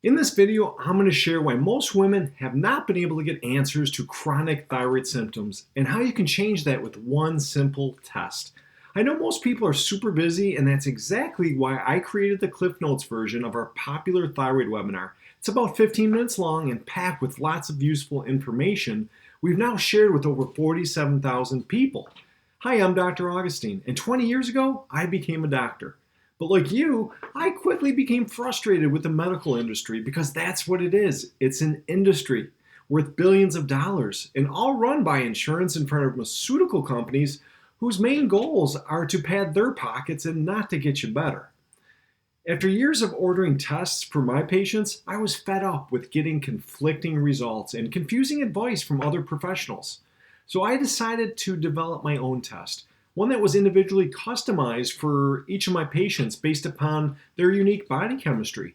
In this video, I'm going to share why most women have not been able to get answers to chronic thyroid symptoms and how you can change that with one simple test. I know most people are super busy, and that's exactly why I created the Cliff Notes version of our popular thyroid webinar. It's about 15 minutes long and packed with lots of useful information we've now shared with over 47,000 people. Hi, I'm Dr. Augustine, and 20 years ago, I became a doctor. But like you, I quickly became frustrated with the medical industry because that's what it is. It's an industry worth billions of dollars and all run by insurance and pharmaceutical companies whose main goals are to pad their pockets and not to get you better. After years of ordering tests for my patients, I was fed up with getting conflicting results and confusing advice from other professionals. So I decided to develop my own test, one that was individually customized for each of my patients based upon their unique body chemistry.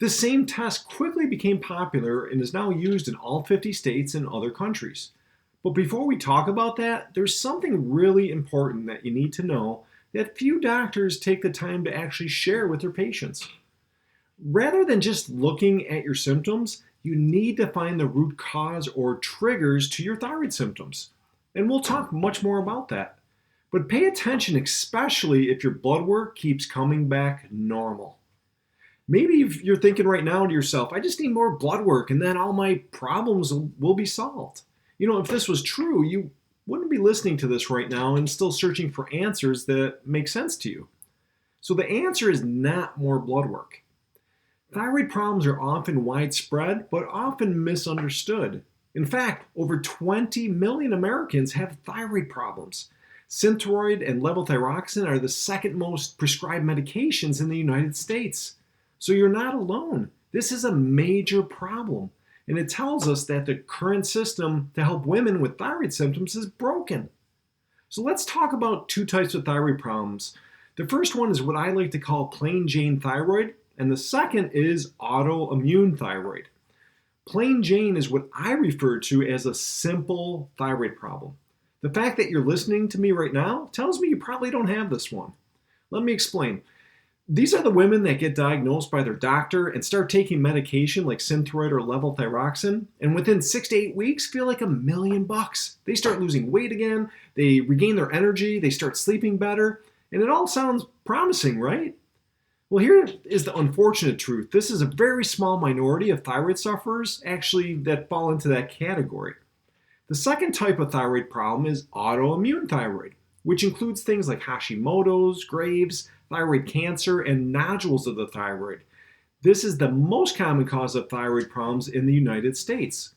This same test quickly became popular and is now used in all 50 states and other countries. But before we talk about that, there's something really important that you need to know that few doctors take the time to actually share with their patients. Rather than just looking at your symptoms, you need to find the root cause or triggers to your thyroid symptoms. And we'll talk much more about that. But pay attention, especially if your blood work keeps coming back normal. Maybe you're thinking right now to yourself, I just need more blood work and then all my problems will be solved. If this was true, you wouldn't be listening to this right now and still searching for answers that make sense to you. So the answer is not more blood work. Thyroid problems are often widespread, but often misunderstood. In fact, over 20 million Americans have thyroid problems. Thyroid and levothyroxine are the second most prescribed medications in the United States. So you're not alone. This is a major problem. And it tells us that the current system to help women with thyroid symptoms is broken. So let's talk about two types of thyroid problems. The first one is what I like to call plain Jane thyroid, and the second is autoimmune thyroid. Plain Jane is what I refer to as a simple thyroid problem. The fact that you're listening to me right now tells me you probably don't have this one. Let me explain. These are the women that get diagnosed by their doctor and start taking medication like Synthroid or levothyroxine, and within 6 to 8 weeks feel like $1,000,000. They start losing weight again, they regain their energy, they start sleeping better, and it all sounds promising, right? Well, here is the unfortunate truth. This is a very small minority of thyroid sufferers actually that fall into that category. The second type of thyroid problem is autoimmune thyroid, which includes things like Hashimoto's, Graves', thyroid cancer, and nodules of the thyroid. This is the most common cause of thyroid problems in the United States.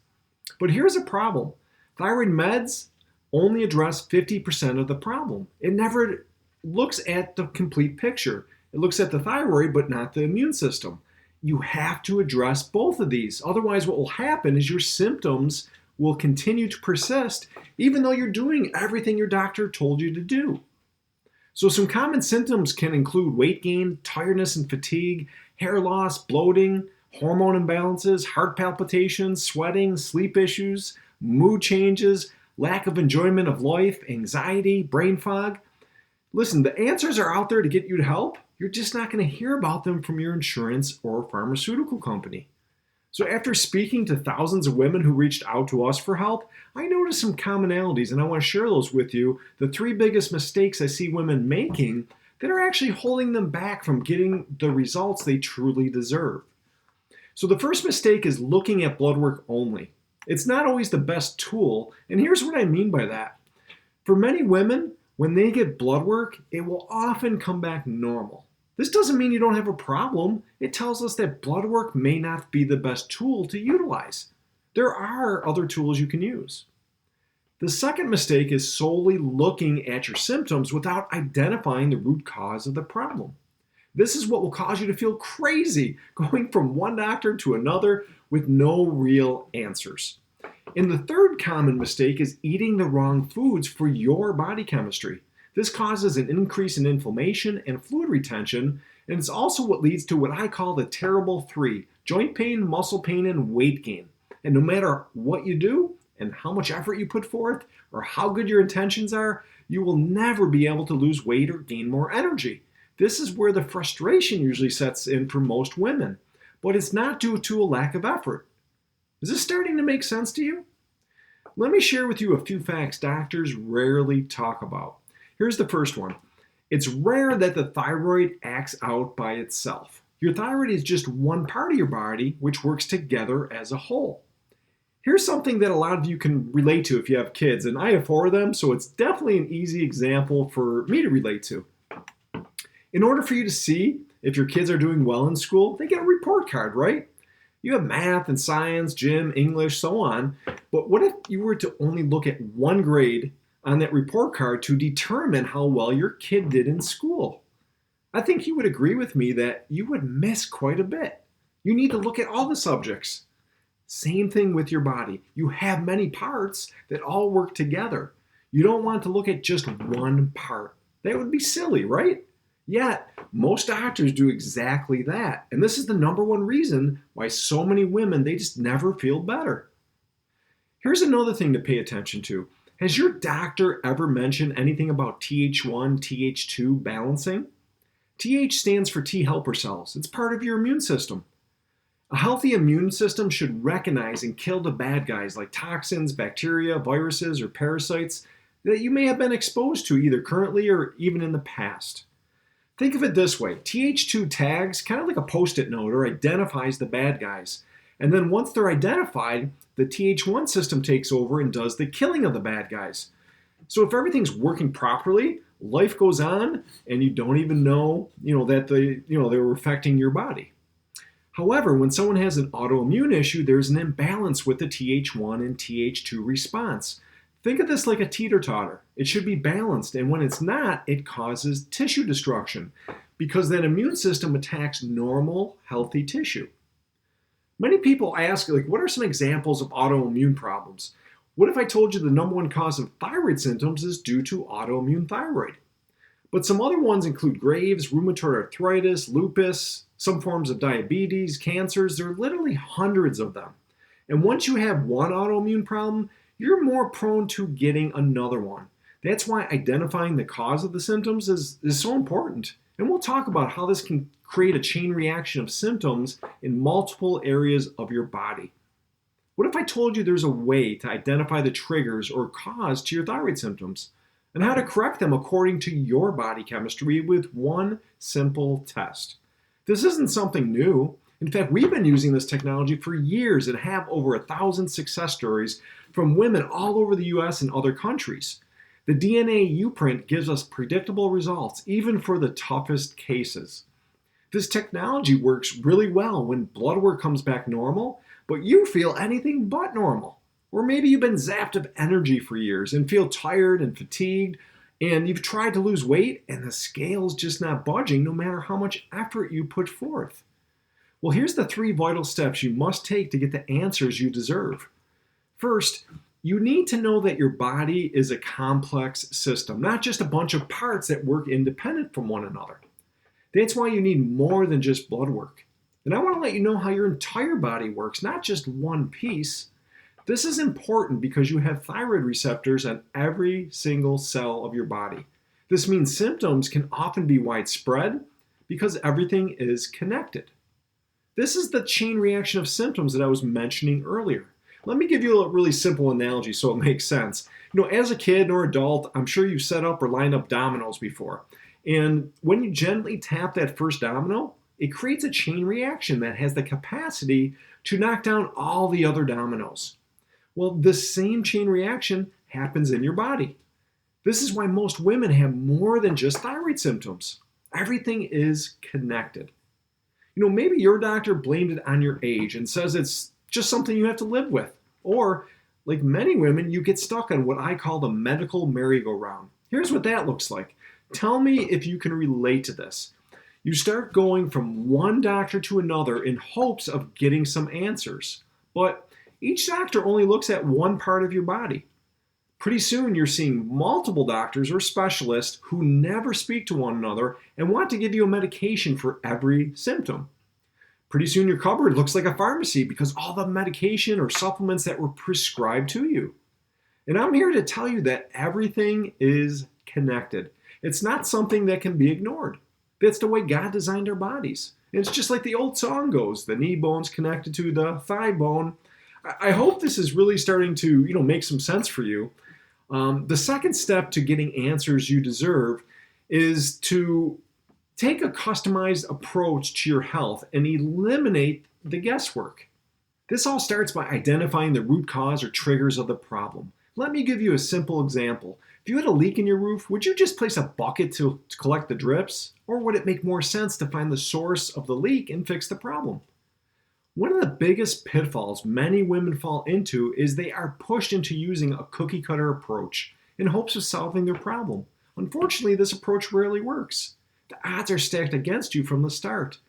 But here's a problem. Thyroid meds only address 50% of the problem. It never looks at the complete picture. It looks at the thyroid, but not the immune system. You have to address both of these. Otherwise, what will happen is your symptoms will continue to persist even though you're doing everything your doctor told you to do. So some common symptoms can include weight gain, tiredness and fatigue, hair loss, bloating, hormone imbalances, heart palpitations, sweating, sleep issues, mood changes, lack of enjoyment of life, anxiety, brain fog. Listen, the answers are out there to get you to help. You're just not going to hear about them from your insurance or pharmaceutical company. So after speaking to thousands of women who reached out to us for help, I noticed some commonalities, and I want to share those with you. The 3 biggest mistakes I see women making that are actually holding them back from getting the results they truly deserve. So the first mistake is looking at blood work only. It's not always the best tool, and here's what I mean by that. For many women, when they get blood work, it will often come back normal. This doesn't mean you don't have a problem. It tells us that blood work may not be the best tool to utilize. There are other tools you can use. The second mistake is solely looking at your symptoms without identifying the root cause of the problem. This is what will cause you to feel crazy, going from one doctor to another with no real answers. And the third common mistake is eating the wrong foods for your body chemistry. This causes an increase in inflammation and fluid retention, and it's also what leads to what I call the terrible 3: joint pain, muscle pain, and weight gain. And no matter what you do and how much effort you put forth or how good your intentions are, you will never be able to lose weight or gain more energy. This is where the frustration usually sets in for most women. but it's not due to a lack of effort. Is this starting to make sense to you? Let me share with you a few facts doctors rarely talk about. Here's the first one. It's rare that the thyroid acts out by itself. Your thyroid is just one part of your body which works together as a whole. Here's something that a lot of you can relate to if you have kids, and I have 4 of them, so it's definitely an easy example for me to relate to. In order for you to see if your kids are doing well in school, they get a report card, right? You have math and science, gym, English, so on, but what if you were to only look at one grade on that report card to determine how well your kid did in school? I think you would agree with me that you would miss quite a bit. You need to look at all the subjects. Same thing with your body. You have many parts that all work together. You don't want to look at just one part. That would be silly, right? Yet, most doctors do exactly that. And this is the number one reason why so many women, they just never feel better. Here's another thing to pay attention to. Has your doctor ever mentioned anything about Th1, Th2 balancing? Th stands for T helper cells. It's part of your immune system. A healthy immune system should recognize and kill the bad guys like toxins, bacteria, viruses, or parasites that you may have been exposed to either currently or even in the past. Think of it this way. Th2 tags, kind of like a post-it note, or identifies the bad guys. And then once they're identified, the Th1 system takes over and does the killing of the bad guys. So if everything's working properly, life goes on and you don't even know, that they were affecting your body. However, when someone has an autoimmune issue, there's an imbalance with the Th1 and Th2 response. Think of this like a teeter-totter. It should be balanced, and when it's not, it causes tissue destruction because that immune system attacks normal, healthy tissue. Many people ask, what are some examples of autoimmune problems? What if I told you the number one cause of thyroid symptoms is due to autoimmune thyroid? But some other ones include Graves, rheumatoid arthritis, lupus, some forms of diabetes, cancers. There are literally hundreds of them. And once you have one autoimmune problem, you're more prone to getting another one. That's why identifying the cause of the symptoms is so important. And we'll talk about how this can create a chain reaction of symptoms in multiple areas of your body. What if I told you there's a way to identify the triggers or cause to your thyroid symptoms and how to correct them according to your body chemistry with one simple test? This isn't something new. In fact, we've been using this technology for years and have over 1,000 success stories from women all over the US and other countries. The DNA U-print gives us predictable results, even for the toughest cases. This technology works really well when blood work comes back normal, but you feel anything but normal. Or maybe you've been zapped of energy for years and feel tired and fatigued, and you've tried to lose weight and the scale's just not budging no matter how much effort you put forth. Well, here's the 3 vital steps you must take to get the answers you deserve. First, you need to know that your body is a complex system, not just a bunch of parts that work independent from one another. That's why you need more than just blood work. And I want to let you know how your entire body works, not just one piece. This is important because you have thyroid receptors on every single cell of your body. This means symptoms can often be widespread because everything is connected. This is the chain reaction of symptoms that I was mentioning earlier. Let me give you a really simple analogy so it makes sense. As a kid or adult, I'm sure you've set up or lined up dominoes before. And when you gently tap that first domino, it creates a chain reaction that has the capacity to knock down all the other dominoes. Well, the same chain reaction happens in your body. This is why most women have more than just thyroid symptoms. Everything is connected. Maybe your doctor blamed it on your age and says it's just something you have to live with. Or, like many women, you get stuck on what I call the medical merry-go-round. Here's what that looks like. Tell me if you can relate to this. You start going from one doctor to another in hopes of getting some answers. But each doctor only looks at one part of your body. Pretty soon you're seeing multiple doctors or specialists who never speak to one another and want to give you a medication for every symptom. Pretty soon your cupboard looks like a pharmacy because all the medication or supplements that were prescribed to you. And I'm here to tell you that everything is connected. It's not something that can be ignored. That's the way God designed our bodies. And it's just like the old song goes, the knee bone's connected to the thigh bone. I hope this is really starting to, make some sense for you. The second step to getting answers you deserve is to take a customized approach to your health and eliminate the guesswork. This all starts by identifying the root cause or triggers of the problem. Let me give you a simple example. If you had a leak in your roof, would you just place a bucket to collect the drips? Or would it make more sense to find the source of the leak and fix the problem? One of the biggest pitfalls many women fall into is they are pushed into using a cookie cutter approach in hopes of solving their problem. Unfortunately, this approach rarely works. The odds are stacked against you from the start.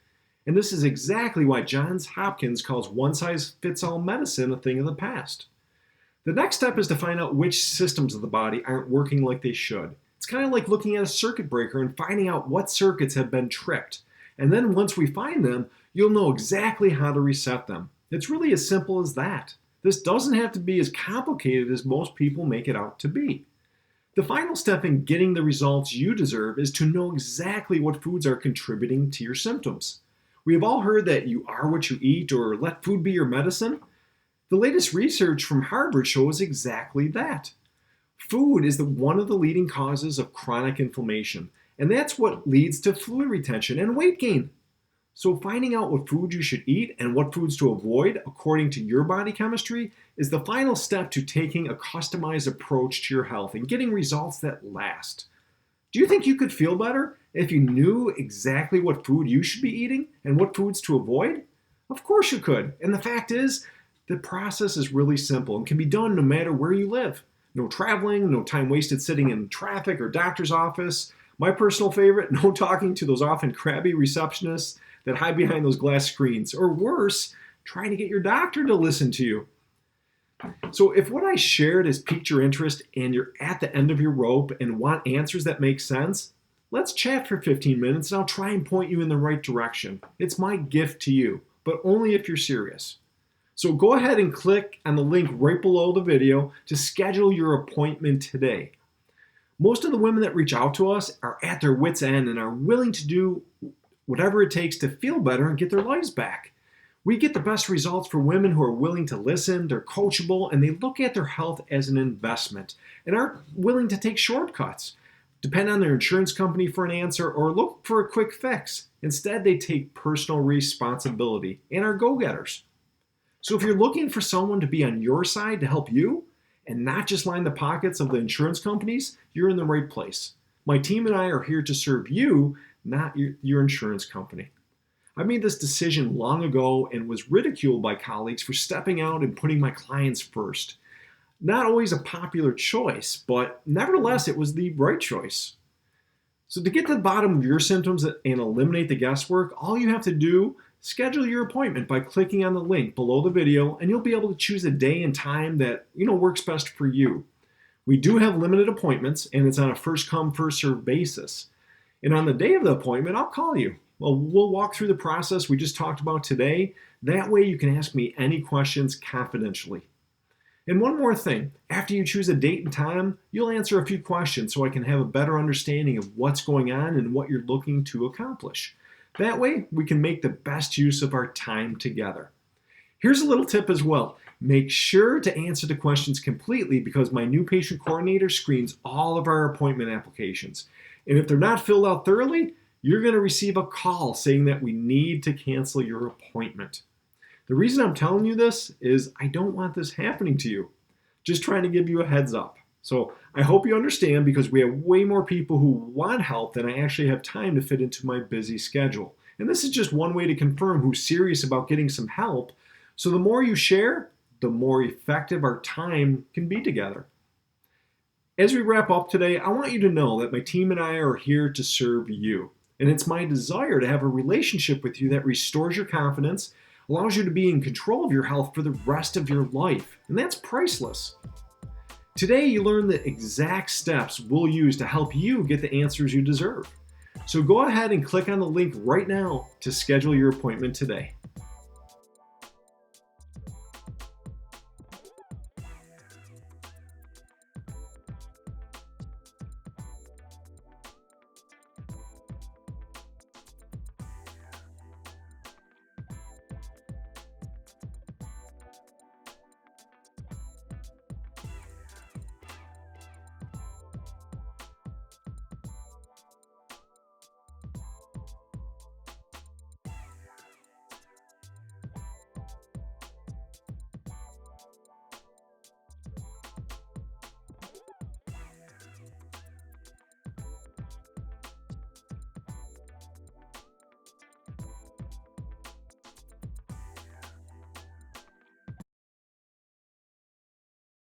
And this is exactly why Johns Hopkins calls one-size-fits-all medicine a thing of the past. The next step is to find out which systems of the body aren't working like they should. It's kind of like looking at a circuit breaker and finding out what circuits have been tripped. And then once we find them, you'll know exactly how to reset them. It's really as simple as that. This doesn't have to be as complicated as most people make it out to be. The final step in getting the results you deserve is to know exactly what foods are contributing to your symptoms. We have all heard that you are what you eat, or let food be your medicine. The latest research from Harvard shows exactly that. Food is one of the leading causes of chronic inflammation, and that's what leads to fluid retention and weight gain. So finding out what food you should eat and what foods to avoid according to your body chemistry is the final step to taking a customized approach to your health and getting results that last. Do you think you could feel better if you knew exactly what food you should be eating and what foods to avoid? Of course you could. And the fact is, the process is really simple and can be done no matter where you live. No traveling, no time wasted sitting in traffic or doctor's office. My personal favorite, no talking to those often crabby receptionists that hide behind those glass screens. Or worse, trying to get your doctor to listen to you. So if what I shared has piqued your interest and you're at the end of your rope and want answers that make sense, let's chat for 15 minutes and I'll try and point you in the right direction. It's my gift to you, but only if you're serious. So go ahead and click on the link right below the video to schedule your appointment today. Most of the women that reach out to us are at their wits' end and are willing to do whatever it takes to feel better and get their lives back. We get the best results for women who are willing to listen, they're coachable, and they look at their health as an investment and aren't willing to take shortcuts, depend on their insurance company for an answer, or look for a quick fix. Instead, they take personal responsibility and are go-getters. So if you're looking for someone to be on your side to help you and not just line the pockets of the insurance companies, you're in the right place. My team and I are here to serve you, not your insurance company. I made this decision long ago and was ridiculed by colleagues for stepping out and putting my clients first. Not always a popular choice, but nevertheless, it was the right choice. So to get to the bottom of your symptoms and eliminate the guesswork, all you have to do, schedule your appointment by clicking on the link below the video, and you'll be able to choose a day and time that works best for you. We do have limited appointments, and it's on a first-come, first-served basis. And on the day of the appointment, I'll call you. Well, we'll walk through the process we just talked about today. That way you can ask me any questions confidentially. And one more thing, after you choose a date and time, you'll answer a few questions so I can have a better understanding of what's going on and what you're looking to accomplish. That way, we can make the best use of our time together. Here's a little tip as well. Make sure to answer the questions completely because my new patient coordinator screens all of our appointment applications. And if they're not filled out thoroughly, you're going to receive a call saying that we need to cancel your appointment. The reason I'm telling you this is I don't want this happening to you. Just trying to give you a heads up. So I hope you understand because we have way more people who want help than I actually have time to fit into my busy schedule. And this is just one way to confirm who's serious about getting some help. So the more you share, the more effective our time can be together. As we wrap up today, I want you to know that my team and I are here to serve you. And it's my desire to have a relationship with you that restores your confidence, allows you to be in control of your health for the rest of your life. And that's priceless. Today, you learned the exact steps we'll use to help you get the answers you deserve. So go ahead and click on the link right now to schedule your appointment today.